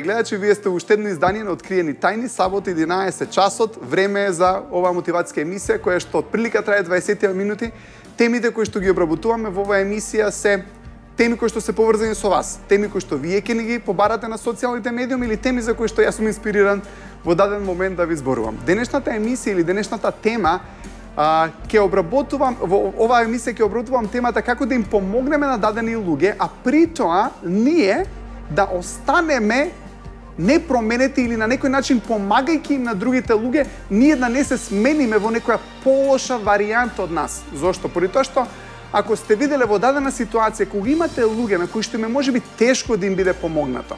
Гледачи, вие сте уште едно издание на Откриени тајни, сабота 11 часот, време е за оваа мотивацијска емисија која што од прилика трае 20 минути. Темите кои што ги обработуваме во оваа емисија се теми кои што се поврзани со вас, теми кои што вие ќе ни ги побарате на социјалните медиуми или теми за кои што јас сум инспириран во даден момент да ви зборувам. Денешната емисија или денешната тема ќе обработувам во оваа емисија ќе обработувам темата како да им помогнеме на дадени луѓе, а при тоа ние да останеме непроменети или на некој начин помагајќи им на другите луѓе, ние да не се смениме во некоја полоша варијанта од нас. Зошто? Поради тоа што ако сте виделе во дадена ситуација кога имате луѓе на кои што им можеби тешко да им биде помогнато.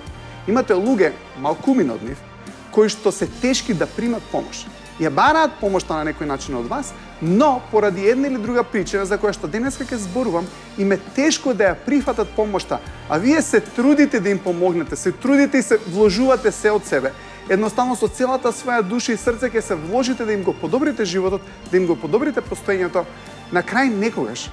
Имате луѓе, малкумина од нив, кои што се тешки да примат помош. Ја бараат помошта на некој начин од вас, но поради една или друга причина за која што денеска ќе зборувам, им е тешко да ја прифатат помошта, а вие се трудите да им помогнете, се трудите и се вложувате се од себе. Едноставно со целата своја душа и срце ќе се вложите да им го подобрите животот, да им го подобрите постоењето. На крај некогаш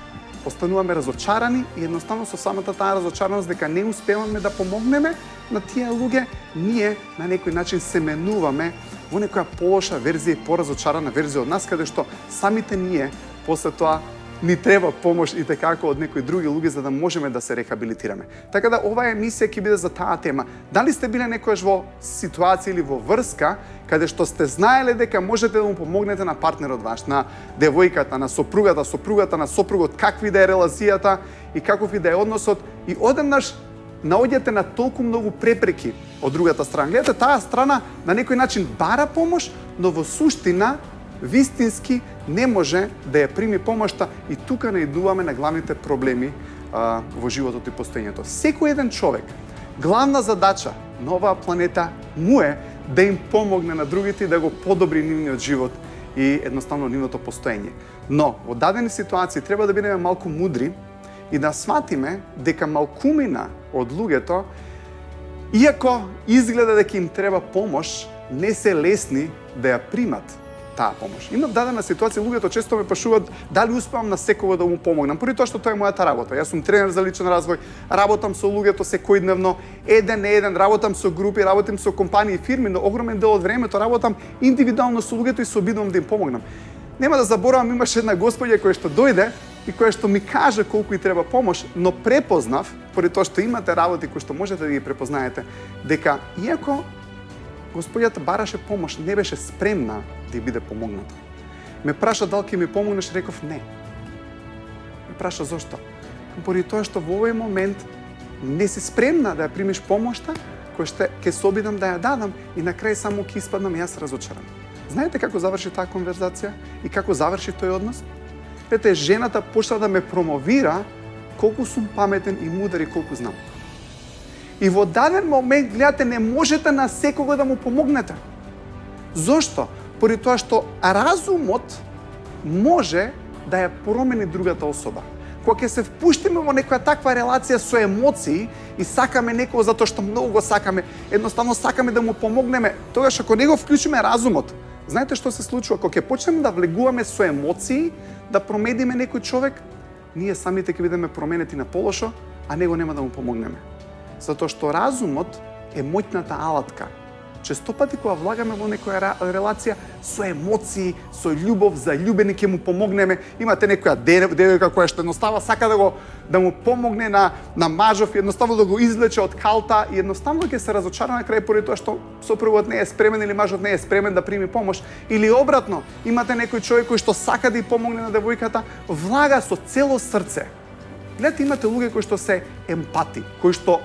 остануваме разочарани и едноставно со самата таа разочараност дека не успеваме да помогнеме на тие луѓе, ние на некој начин се менуваме во некоја полоша верзија и поразочарана верзија од нас, каде што самите ние после тоа ни треба помош и како од некои други луѓе за да можеме да се рехабилитираме. Така да оваа емисија ќе биде за таа тема. Дали сте биле некојаш во ситуација или во врска каде што сте знаеле дека можете да му помогнете на партнерот ваш, на девојката, на сопругата, на сопругот, какви да е релацијата и каков и да е односот, и одеднаш наоѓате на толку многу препреки од другата страна. Гледате, таа страна на некој начин бара помош, но во суштина вистински не може да ја прими помошта, и тука наидуваме на главните проблеми во животот и постоењето. Секој еден човек, главна задача на оваа планета му е да им помогне на другите и да го подобри нивниот живот и едноставно нивното постоење. Но во дадени ситуации треба да бидеме малку мудри и да сватиме дека малкумина од луѓето, иако изгледа дека им треба помош, не се лесни да ја примат таа помош. Има дадена ситуација, луѓето често ме прашуваат дали успевам на секого да му помогнам, поради тоа што тоа е мојата работа. Јас сум тренер за личен развој, работам со луѓето секојдневно, еден на еден, работам со групи, работам со компании и фирми, но огромен дел од времето работам индивидуално со луѓето и се обидувам да им помогнам. Нема да заборавам, имаше една господја која што дојде и која што ми кажа колку и треба помош, но препознав, поради тоа што имате работи кои што можете да ги препознаете, дека иако господјата бараше помош, не беше спремна да биде помогната. Ме праша дали ќе ми помогнеш, реков не. Ме праша зошто? Поради тоа што во овој момент не си спремна да ја примиш помошта, која ќе се обидам да ја дадам и на крај само ќе испаднам јас разочаран. Знаете како заврши таа конверзација и како заврши тој однос? Ете, жената почна да ме промовира колку сум паметен и мудар и колку знам. И во даден момент, гледате, не можете на секого да му помогнете. Зошто? Поради тоа што разумот може да ја промени другата особа. Кога ќе се впуштиме во некоја таква релација со емоции и сакаме некого затоа што многу го сакаме, едноставно сакаме да му помогнеме, тогаш ако не го вклучиме разумот, знаете што се случува? Кога ќе почнеме да влегуваме со емоции, да промедиме некој човек, ние самите ќе бидеме променети на полошо, а него нема да му помогнеме. Затоа што разумот е моќната алатка. Често пати кога влагаме во некоја релација со емоции, со љубов, заљубени ќе му помогнеме. Имате некоја девојка која што едноставно сака да му помогне на мажов, едноставно да го извлече од калта и едноставно ќе се разочара на крај поради тоа што сопругот не е спремен или мажот не е спремен да прими помош. Или обратно, имате некој човек кој што сака да ја помогне на девојката, влага со цело срце. Гледате, имате луѓе кои што се емпати, кои што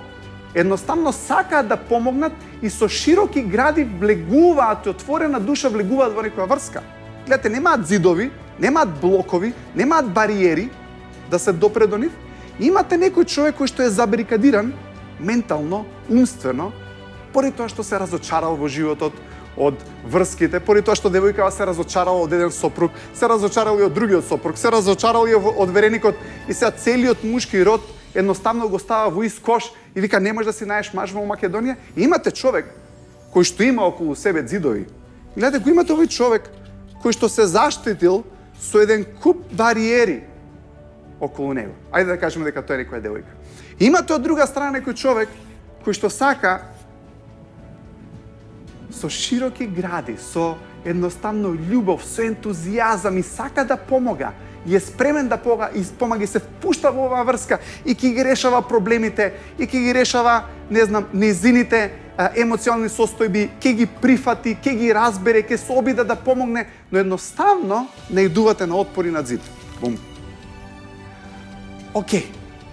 едноставно сакаат да помогнат и со широки гради влегуваат и отворена душа влегуваат во некоја врска. Гледате, немаат зидови, немаат блокови, немаат бариери да се допре до нив. Имате некој човек кој што е забарикадиран ментално, умствено, поради тоа што се разочарал во животот од врските, поради тоа што девојкава се разочарала од еден сопруг, се разочарал и од другиот сопруг, се разочарал и од вереникот и сега целиот мушки род едноставно го става во ист кош и вика не можеш да си најдеш маж во Македонија. И имате човек кој што има околу себе зидови. Гледате, кој имате овој човек кој што се заштитил со еден куп бариери околу него. Ајде да кажеме дека тој е некоја девојка. Имате од друга страна некој човек кој што сака со широки гради, со едноставно љубов, со ентузијазам и сака да помога, и е спремен да помага и се впушта во оваа врска и ќе ги решава проблемите и ќе ги решава, не знам, незините емоционални состојби, ќе ги прифати, ќе ги разбере, ќе се обида да помогне, но едноставно наидувате на отпори на зид. Бум. Океј,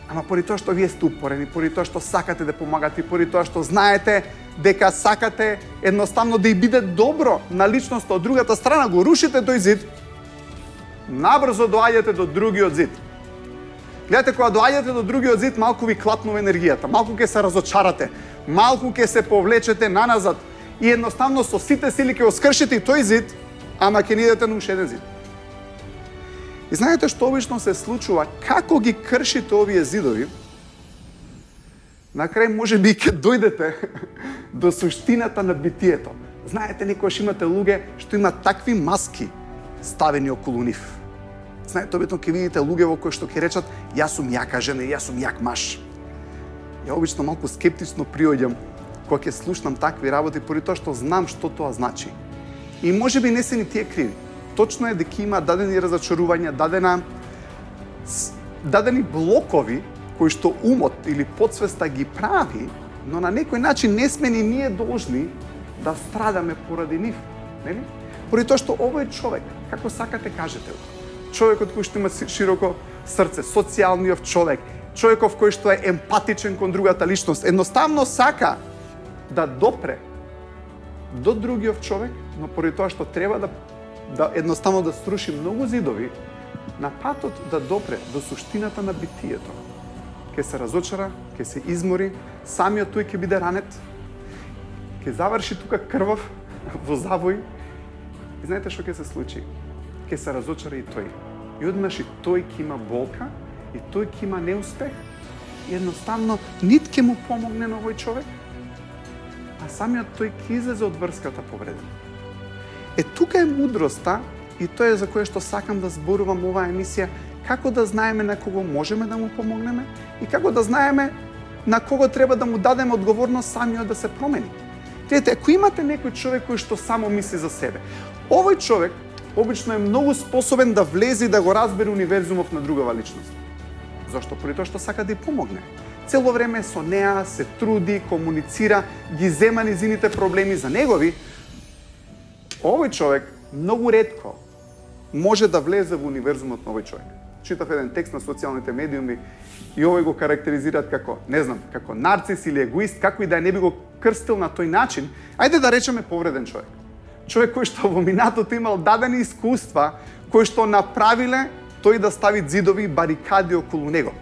ама поради тоа што вие сте упорени, поради тоа што сакате да помагате, поради тоа што знаете дека сакате едноставно да и биде добро на личноста од другата страна, го рушите тој зид, набрзо доаѓате до другиот зид. Гледате, кога доаѓате до другиот зид, малку ви клатнува енергијата, малку ќе се разочарате, малку ќе се повлечете наназад и едноставно со сите сили ќе го скршите и тој зид, ама ќе не идете на уште еден зид. И знаете што обично се случува, како ги кршите овие зидови, на крај може би ќе дојдете до суштината на битието. Знаете, некојаш имате луѓе што имаат такви маски ставени околу нив. Знаете, обично ќе видите луѓе во кои што ќе речат јас сум јака жена, јас сум јак маж. Ја обично малку скептично приоѓам кога ќе слушнам такви работи, поради тоа што знам што тоа значи. И можеби не се ни тие криви. Точно е дека има дадени разочарувања, дадени блокови кои што умот или подсвеста ги прави, но на некој начин не сме ни ние должни да страдаме поради нив, нели? Поради тоа што овој човек, како сакате кажете, човекот кој што има широко срце, социјалниот човек, човеков кој што е емпатичен кон другата личност, едноставно сака да допре до другиот човек, но поради тоа што треба да едноставно да сруши многу зидови, на патот да допре до суштината на битието. Ке се разочара, ке се измори, самиот тој ќе биде ранет, ќе заврши тука крвав во завој. И знаете што ќе се случи? Ќе се разочара и тој. И однаш и тој ќе има болка, и тој ќе има неуспех. И едноставно нит ќе му помогне на овој човек, а самиот тој ќе излезе од врската повреден. Тука е мудроста и тоа е за кое што сакам да зборувам оваа емисија, како да знаеме на кого можеме да му помогнеме и како да знаеме на кого треба да му дадеме одговорност самиот да се промени. Гледате, ако имате некој човек кој што само мисли за себе, овој човек обично е многу способен да влезе и да го разбере универзумов на другава личност. Зошто? Поради тоа што сака да ја помогне. Цело време со неа се труди, комуницира, ги зема низините проблеми за негови. Овој човек многу ретко може да влезе во универзумот на овој човек. Читав еден текст на социјалните медиуми и овој го карактеризираат како, не знам, како нарцис или егоист, како и да не би го крстил на тој начин, ајде да речеме повреден човек. Човек кој што во минатото имал дадени искуства, кои што направиле тој да стави зидови и барикади околу него.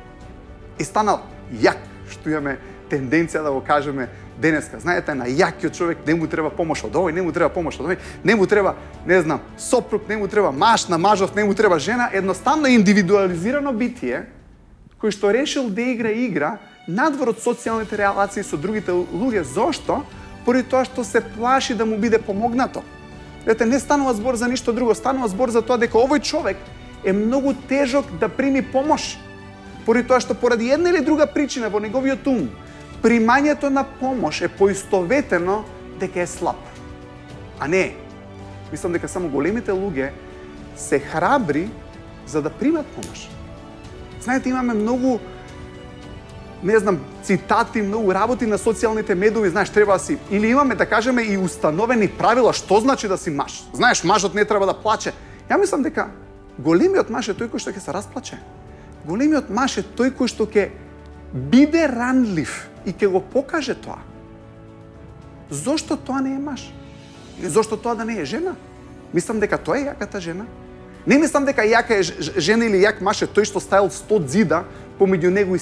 И станал јак, што имаме тенденција да го кажеме денеска. Знаете, на јакиот човек не му треба помош од овој, не му треба помош од овој, не му треба, не знам, сопруг, не му треба маж, на мажов не му треба жена, едноставно индивидуализирано битие, кој што решил да игра надвор од социјалните релации со другите луѓе. Зошто? Поради тоа што се плаши да му биде помогнато. Ете, не станува збор за ништо друго, станува збор за тоа дека овој човек е многу тежок да прими помош. Поради тоа што поради една или друга причина во неговиот ум, примањето на помош е поистоветено дека е слаб. А не, мислам дека само големите луѓе се храбри за да примат помош. Знаете, имаме многу, не знам, цитати, многу работи на социјалните медиуми, знаеш, треба да си, или имаме, да кажеме, и установени правила, што значи да си маж. Знаеш, мажот не треба да плаче. Ја мислам дека големиот маж е тој кој што ќе се расплаче. Големиот маж е тој кој што ќе биде ранлив и ќе го покаже тоа. Зошто тоа не е маж? Или зошто тоа да не е жена? Мислам дека тоа е јаката жена. Не мислам дека јака е жена или јак маж е тој што ставил 100 зида помеѓу него и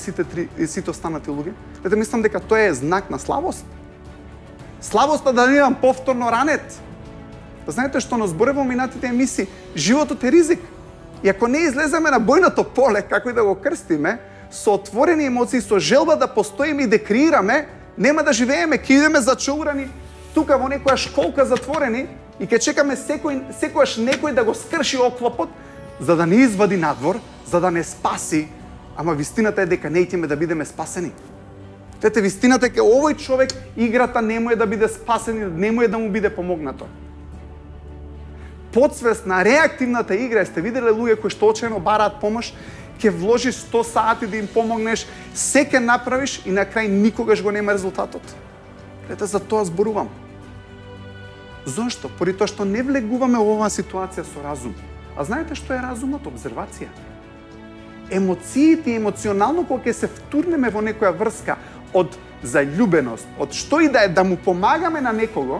сите останати луѓе. Ете, мислам дека тоа е знак на слабост. Слабоста да не имам повторно ранет. Знаете што но зборувам минатите емисии, животот е ризик. И ако не излеземе на бојното поле, како и да го крстиме, со отворени емоции, со желба да постоиме и да креираме, нема да живееме, ќе идеме зачаурани тука во некоја школка затворени и ќе чекаме секојаш некој да го скрши оклопот, за да не извади надвор, за да не спаси, ама вистината е дека не итиме да бидеме спасени. Тете, вистината е ке овој човек играта не му е да биде спасен и не му е да му биде помогнато. Подсвесна, реактивната игра, сте виделе луѓе кои што очено бараат помош, ќе вложиш 100 сати да им помогнеш, се ќе направиш и на крај никогаш го нема резултатот. Ете, за тоа зборувам. Зошто? Поради тоа што не влегуваме во оваа ситуација со разум. А знаете што е разумот? Обзервација. Емоциите и емоционално кога ќе се втурнеме во некоја врска од заљубеност, од што и да е да му помагаме на некого,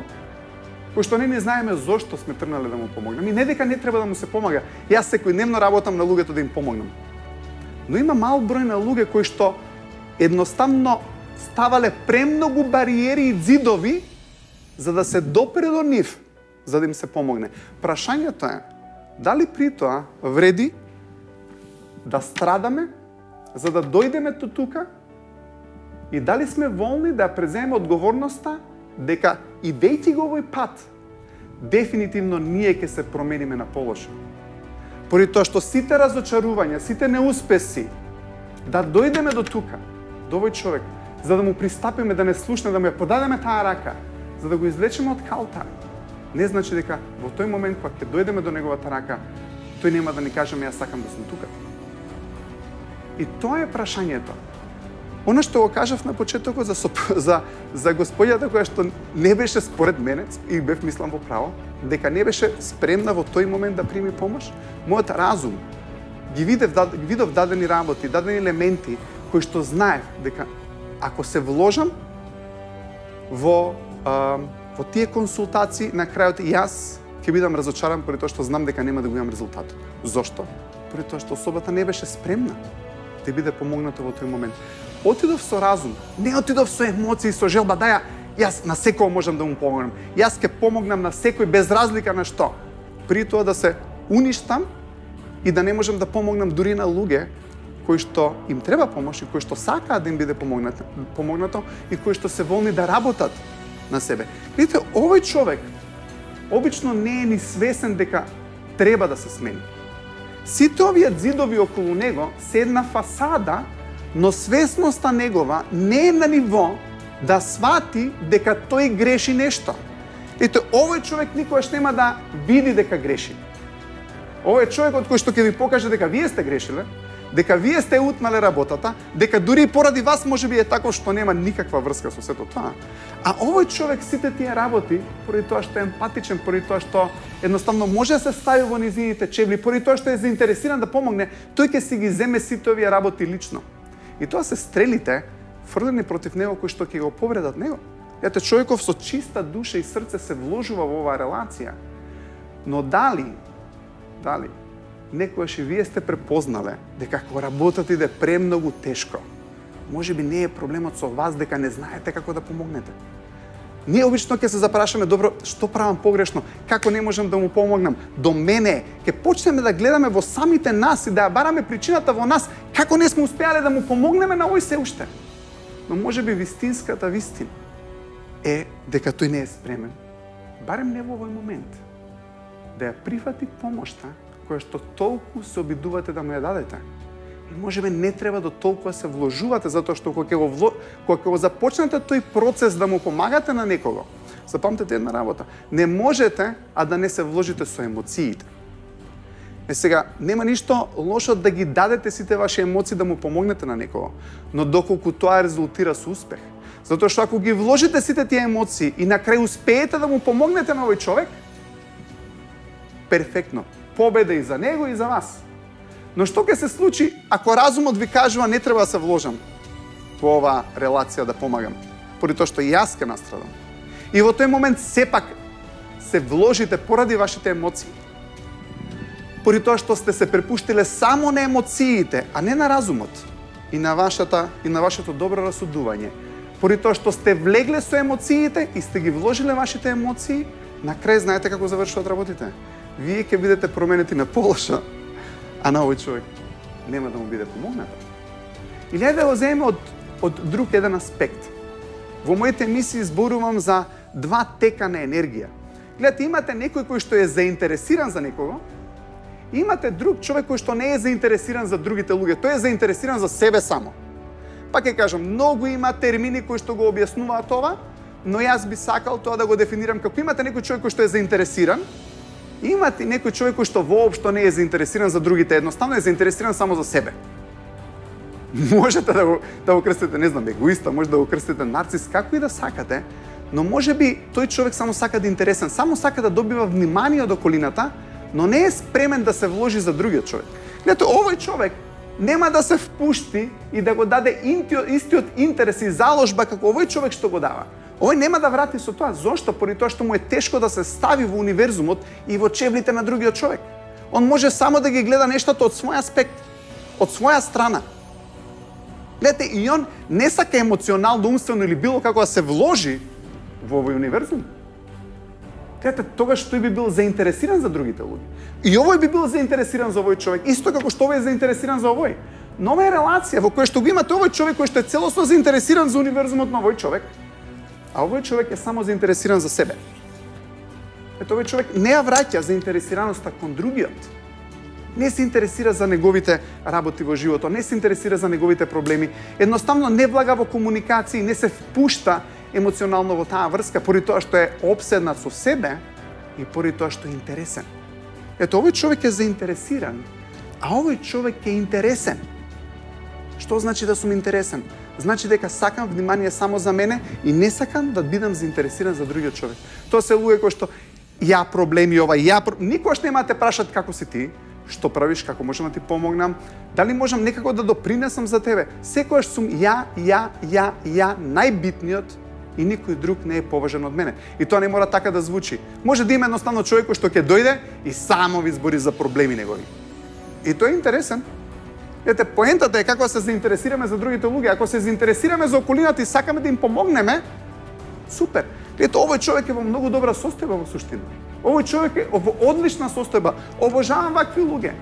кој што не знаеме зошто сме тргнале да му помогнеме. И не дека не треба да му се помага. Јас секојдневно работам на луѓето да им помогнам. Но има мал број на луѓе кои што едноставно ставале премногу бариери и ѕидови за да се допре до нив, за да им се помогне. Прашањето е, дали при тоа вреди да страдаме, за да дојдеме до тука, и дали сме волни да преземеме одговорноста дека идејќи го овој пат, дефинитивно ние ќе се промениме на полошо. Поради тоа што сите разочарувања, сите неуспеси, да дојдеме до тука, до овој човек, за да му пристапиме, да не слушне, да му ја подадеме таа рака, за да го извлечеме од калта, не значи дека во тој момент кога ќе дојдеме до неговата рака, тој нема да ни каже јас сакам да сум тука. И тоа е прашањето. Она што го кажав на почетокот за господјата која што не беше според мене и бев мислам во право, дека не беше спремна во тој момент да прими помош, мојот разум ги видов дадени работи, дадени елементи кои што знаев дека ако се вложам во тие консултации, на крајот јас ќе бидам разочаран поради тоа што знам дека нема да го имам резултат. Зошто? Поради тоа што особата не беше спремна да биде помогната во тој момент. Отидов со разум, не отидов со емоции, со желба, јас на секој можам да му помогнам. Јас ќе помогнам на секој без разлика на што. При тоа да се уништам и да не можам да помогнам дури на луѓе кои што им треба помош и кои што сакаат да им биде помогнато и кои што се волни да работат на себе. Видите, овој човек обично не е ни свесен дека треба да се смени. Сите овие ѕидови околу него се една фасада, но свесноста негова не е на ниво да свати дека тој греши нешто. Ете, овој човек никогаш нема да види дека греши. Овој човекот кој што ќе ви покаже дека вие сте грешиле, дека вие сте утнале работата, дека дури поради вас можеби е тако што нема никаква врска со сето тоа. А овој човек сите тие работи, поради тоа што е емпатичен, поради тоа што едноставно може да се стави во низините чевли, поради тоа што е заинтересиран да помогне, тој ќе си ги земе сите овие работи лично. И тоа се стрелите фрлени против него кои што ќе го повредат него. Ете, човеков со чиста душа и срце се вложува во оваа релација. Но дали некојаш и вие сте препознале дека кога работата иде премногу тешко, можеби не е проблемот со вас дека не знаете како да помогнете. Ние обично ќе се запрашаме, добро, што правам погрешно, како не можам да му помогнам, до мене, ќе почнеме да гледаме во самите нас и да ја бараме причината во нас, како не сме успеале да му помогнеме на овој се уште. Но можеби вистинската вистина е дека тој не е спремен, барем не во овој момент, да ја прифати помошта која што толку се обидувате да му ја дадете. И можеби не треба до толку да се вложувате, затоа што кога ќе го започнете тој процес да му помагате на некого, запамтете една работа, не можете а да не се вложите со емоциите. Сега, нема ништо лошо да ги дадете сите ваши емоции да му помогнете на некого, но доколку тоа резултира со успех. Затоа што ако ги вложите сите тие емоции и на крај успеете да му помогнете на овој човек, перфектно, победа и за него и за вас. Но што ќе се случи ако разумот ви кажува не треба да се вложам во оваа релација да помагам, поради тоа што јас ќе настрадам. И во тој момент сепак се вложите поради вашите емоции, поради тоа што сте се препуштиле само на емоциите, а не на разумот и на вашето добро расудување. Поради тоа што сте влегле со емоциите и сте ги вложиле вашите емоции, на крај знаете како завршуваат работите. Вие ќе бидете променети на полоша, а на овој човек нема да му биде помогнато. Или да го земеме од друг еден аспект. Во моите емисии зборувам за два тека на енергија. Гледате, имате некој кој што е заинтересиран за некого, и имате друг човек кој што не е заинтересиран за другите луѓе. Тој е заинтересиран за себе само. Па ќе кажам, многу има термини кои што го објаснуваат ова, но јас би сакал тоа да го дефинирам како имате некој човек кој што е заинтересиран, имате некој човек кој што воопшто не е заинтересиран за другите, едноставно е заинтересиран само за себе. Можете да го крстите, не знам, егоиста, може да го крстите нарцис, како и да сакате, но може би тој човек само сака да е интересен, само сака да добива внимание од околината, но не е спремен да се вложи за другиот човек. Гледате, овој човек нема да се впушти и да го даде истиот интерес и заложба како овој човек што го дава. Овој нема да врати со тоа. Зошто? Поради тоа што му е тешко да се стави во универзумот и во чевлите на другиот човек. Он може само да ги гледа нештото од свој аспект, од своја страна. Гледате, и он не сака емоционално, умствено или било како да се вложи во овој универзум. Гледате, тогаш тој би бил заинтересиран за другите луѓе. И овој би бил заинтересиран за овој човек, исто како што овој е заинтересиран за овој. Но ова е релација во која што го имате овој човек кој што е целосно заинтересиран за универзумот на овој човек, а овој човек е само заинтересиран за себе. Ето, овој човек не ја враќа заинтересираноста кон другиот. Не се интересира за неговите работи во животот, не се интересира за неговите проблеми, едноставно не влага во комуникација, не се впушта емоционално во таа врска, поради тоа што е обседнат со себе и поради тоа што е интересен. Ето, овој човек е заинтересиран, а овој човек е интересен. Што значи да сум интересен? Значи дека сакам внимание само за мене и не сакам да бидам заинтересиран за другиот човек. Тоа се луѓе кои што ја проблеми ова, никогаш нема да те прашат како си ти, што правиш, како можам да ти помогнам, дали можам некако да допринесам за тебе. Секогаш сум ја најбитниот и никој друг не е поважен од мене. И тоа не мора така да звучи. Може да има едноставно човек кој што ќе дојде и само ви збори за проблеми негови. И тоа е интересен. Ете, поентата е како се заинтересираме за другите луѓе. Ако се заинтересираме за околината и сакаме да им помогнеме, супер. Ето, овој човек е во многу добра состојба во суштина. Овој човек е во одлична состојба. Обожавам вакви луѓе.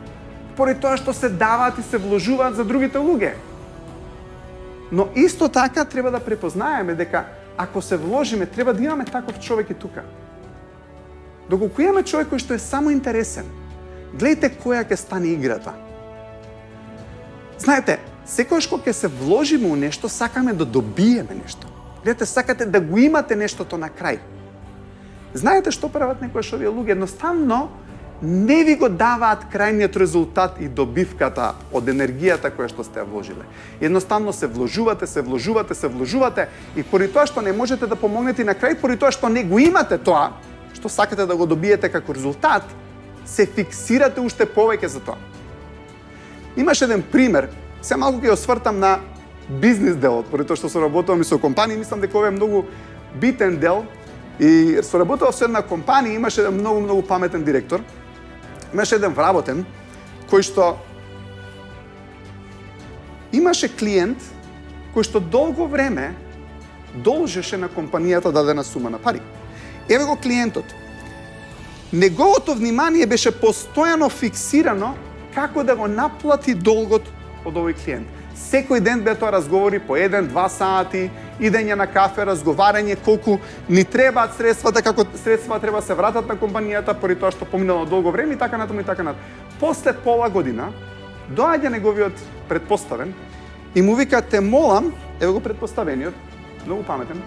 Поради тоа што се даваат и се вложуваат за другите луѓе. Но исто така треба да препознаеме дека ако се вложиме, треба да имаме таков човек и тука. Доколку имаме човек кој што е само интересен, гледайте која ќе стане играта. Знаете, секојаш кога ќе се вложиме у нешто, сакаме да добиеме нешто. Гледате, сакате да го имате нештото на крај. Знаете што прават некојаш овие луѓе? Едноставно не ви го даваат крајниот резултат и добивката од енергијата која што сте ја вложиле. Едноставно се вложувате и поради тоа што не можете да помогнете на крај, поради тоа што не го имате тоа што сакате да го добиете како резултат, се фиксирате уште повеќе за тоа. Имаш еден пример, се малку ќе освртам на бизнис делот, поради тоа што соработувам и со компании, мислам дека ова е многу битен дел. И соработував со една компанија, имаше еден многу паметен директор, имаше еден вработен кој што имаше клиент кој што долго време должеше на компанијата дадена сума на пари. Еве го клиентот. Неговото внимание беше постојано фиксирано како да го наплати долгот од овој клиент. Секој ден бе тоа разговори по 1-2 сати, идење на кафе, разговарање колку ни требаат средствата, како средства треба се вратат на компанијата поради тоа што поминало долго време и така натаму. После пола година доаѓа неговиот претпоставен и му вика: "Те молам", еве го претпоставениот, многу паметен.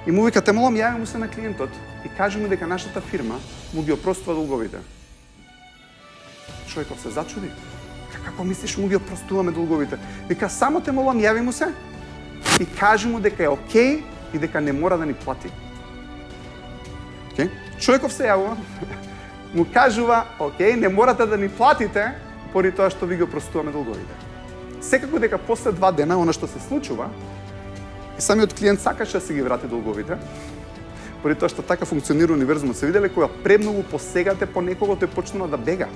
И му вика: "Те молам, јави му се на клиентот и кажи му дека нашата фирма му ги опростува долговите." Човекот се зачуди. Како мислиш му ги опростуваме долговите? Вика: "Само те молам, јави му се и кажи му дека е окей и дека не мора да ни плати." Човеков се јавува, му кажува: "Окей, не морате да ни платите поради тоа што ви ги опростуваме долговите." Секако дека после 2 дена она што се случува, и самиот клиент сакаше да си ги врати долговите, поради тоа што така функционира универзумот. Се виделе кога премногу посегате по некого, тој почнува да бега.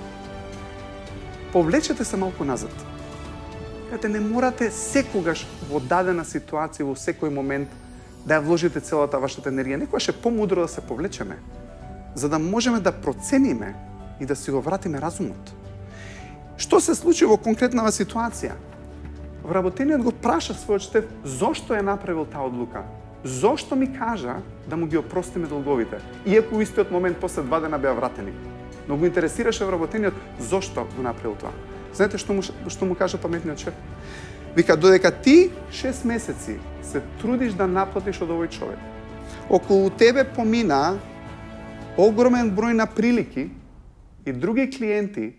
Повлечете се малку назад. Каде не морате секогаш во дадена ситуација, во секој момент, да ја вложите целата вашата енергија. Некогаш е помудро да се повлечеме, за да можеме да процениме и да си го вратиме разумот. Што се случи во конкретнава ситуација? Вработениот го праша својот шеф зошто е направил таа одлука. Зошто ми кажа да му ги опростиме долговите, иако во истиот момент после 2 дена беа вратени. Но го интересираше вработениот зошто го направил тоа. Знаете што му кажа паметниот шеф? Вика, додека ти 6 месеци се трудиш да наплатиш од овој човек, околу тебе помина огромен број на прилики и други клиенти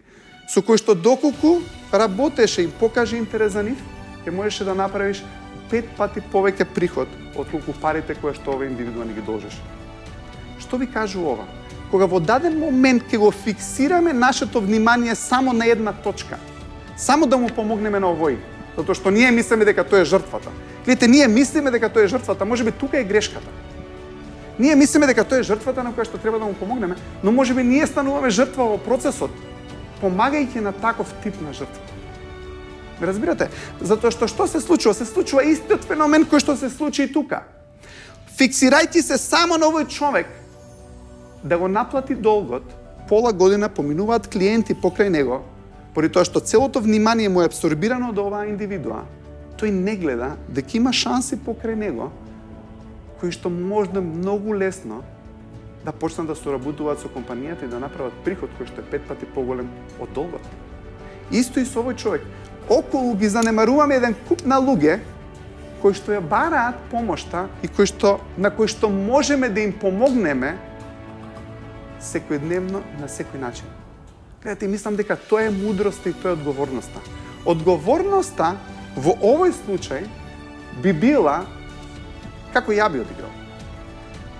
со кои што доколку работеше и покаже интерес за нив, ќе можеше да направиш 5 пати повеќе приход отколку парите кои што овој индивидуа ни ги должиш. Што ви кажу ова? Кога во даден момент ќе го фиксираме нашето внимание само на една точка, само да му помогнеме на овој, затоа што ние мислиме дека тој е жртвата. Гледате, ние мислиме дека тој е жртвата, можеби тука е грешката. Ние мислиме дека тој е жртвата на која што треба да му помогнеме, но можеби ние стануваме жртва во процесот, помагајќи на таков тип на жртва. Ме разбирате? Затоа што се случува? Се случува истиот феномен кој што се случи и тука. Фиксирајќи се само на овој човек да го наплати долгот, пола година поминуваат клиенти покрај него, поради тоа што целото внимание му е абсорбирано од оваа индивидуа, тој не гледа дека има шанси покрај него, кои што можда многу лесно да почнат да соработуваат со компанијата и да направат приход кој што е 5 пати поголем од долгот. Исто и со овој човек. Околу ги занемаруваме еден куп на луѓе кои што ја бараат помошта и на кои што можеме да им помогнеме секојдневно на секој начин. Гледате, мислам дека тоа е мудроста и тоа е одговорноста. Одговорноста во овој случај би била како ја би одиграл.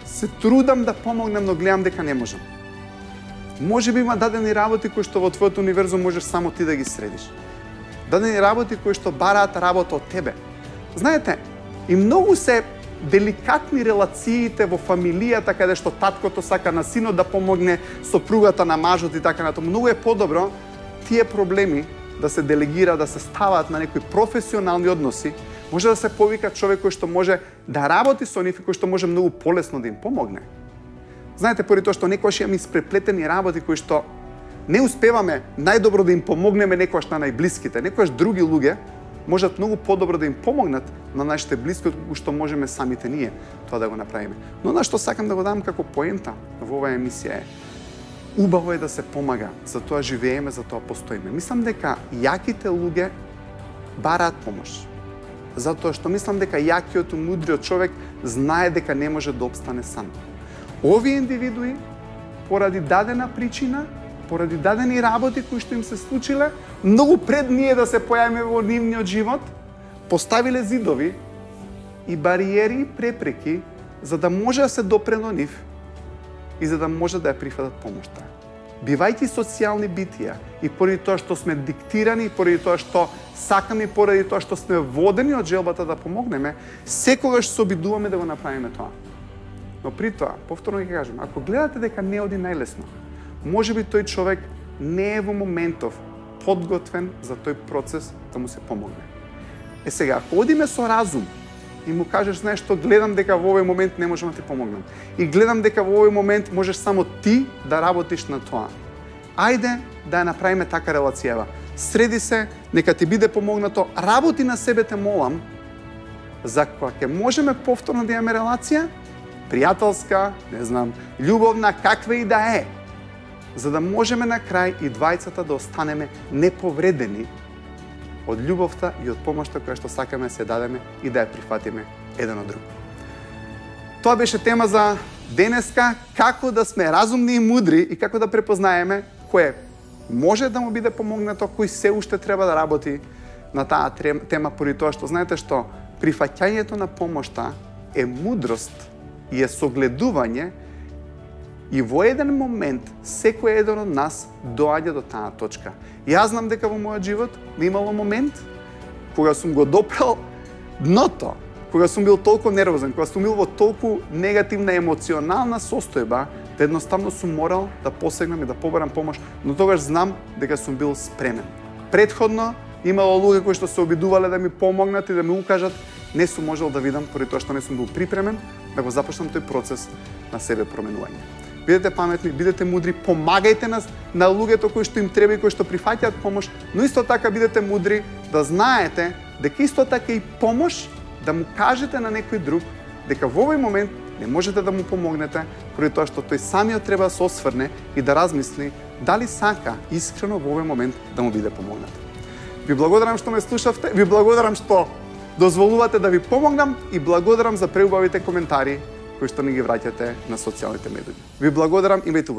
Се трудам да помогнам, но гледам дека не можам. Може би има дадени работи кои што во твојот универзум можеш само ти да ги средиш. Дадени работи кои што бараат работа од тебе. Знаете, и многу се деликатни релациите во фамилијата каде што таткото сака на синот да помогне, сопругата на мажот и така натаму. Многу е подобро тие проблеми да се делегира, да се ставаат на некои професионални односи. Може да се повика човек кој што може да работи со нив и кој што може многу полесно да им помогне. Знаете, поради тоа што некогаш имаме испреплетени работи кои што не успеваме најдобро да им помогнеме некогаш на најблиските, некогаш други луѓе можат многу подобро да им помогнат на нашите блиски од што можеме самите ние тоа да го направиме. Но на што сакам да го дам како поента во оваа емисија е убаво е да се помага, затоа живееме, затоа постоиме. Мислам дека јаките луѓе бараат помош. Затоа што мислам дека јакиот, мудриот човек знае дека не може да обстане сам. Овие индивидуи, поради дадена причина, поради дадени работи кои што им се случиле, многу пред ние да се појавиме во нивниот живот, поставиле зидови и бариери и препреки за да може да се допре до нив и за да може да ја прифатат помошта. Бивајќи социјални битија и поради тоа што сме диктирани, поради тоа што сакаме, поради тоа што сме водени од желбата да помогнеме, секогаш се обидуваме да го направиме тоа. Но при тоа, повторно ќе кажам, ако гледате дека не оди најлесно, можеби тој човек не е во моментов подготвен за тој процес да му се помогне. Сега, ако одиме со разум и му кажеш, знаеш што, гледам дека во овој момент не можам да ти помогнам. И гледам дека во овој момент можеш само ти да работиш на тоа. Ајде да ја направиме така релацијава. Среди се, нека ти биде помогнато, работи на себе те молам, за кога ќе можеме повторно да имаме релација, пријателска, не знам, љубовна, каква и да е, за да можеме на крај и двајцата да останеме неповредени од љубовта и од помошта која што сакаме се дадеме и да ја прифатиме еден од друг. Тоа беше тема за денеска, како да сме разумни и мудри и како да препознаеме кој може да му биде помогнато, кој се уште треба да работи на таа тема, поради тоа што знаете што прифаќањето на помошта е мудрост и е согледување и во еден момент секој еден од нас доаѓа до таа точка. Јас знам дека во мојот живот ми имало момент кога сум го допрел дното, кога сум бил толку нервозен, кога сум бил во толку негативна емоционална состојба, да едноставно сум морал да посегнам и да побарам помош, но тогаш знам дека сум бил спремен. Претходно имало луѓе кои што се обидувале да ми помогнат и да ми укажат, не сум можел да видам поради тоа што не сум бил припремен да го започнам тој процес на себе променување. Бидете паметни, бидете мудри, помагајте нас на луѓето кои што им треба и кои што прифаќаат помош, но исто така бидете мудри да знаете дека исто така и помош да му кажете на некој друг дека во овој момент не можете да му помогнете, поради тоа што тој самиот треба да се осврне и да размисли дали сака искрено во овој момент да му биде помогнат. Ви благодарам што ме слушавте, ви благодарам што дозволувате да ви помогнам и благодарам за преубавите коментари кои што ни ги враќате на социјалните медии. Ви благодарам, имајте убав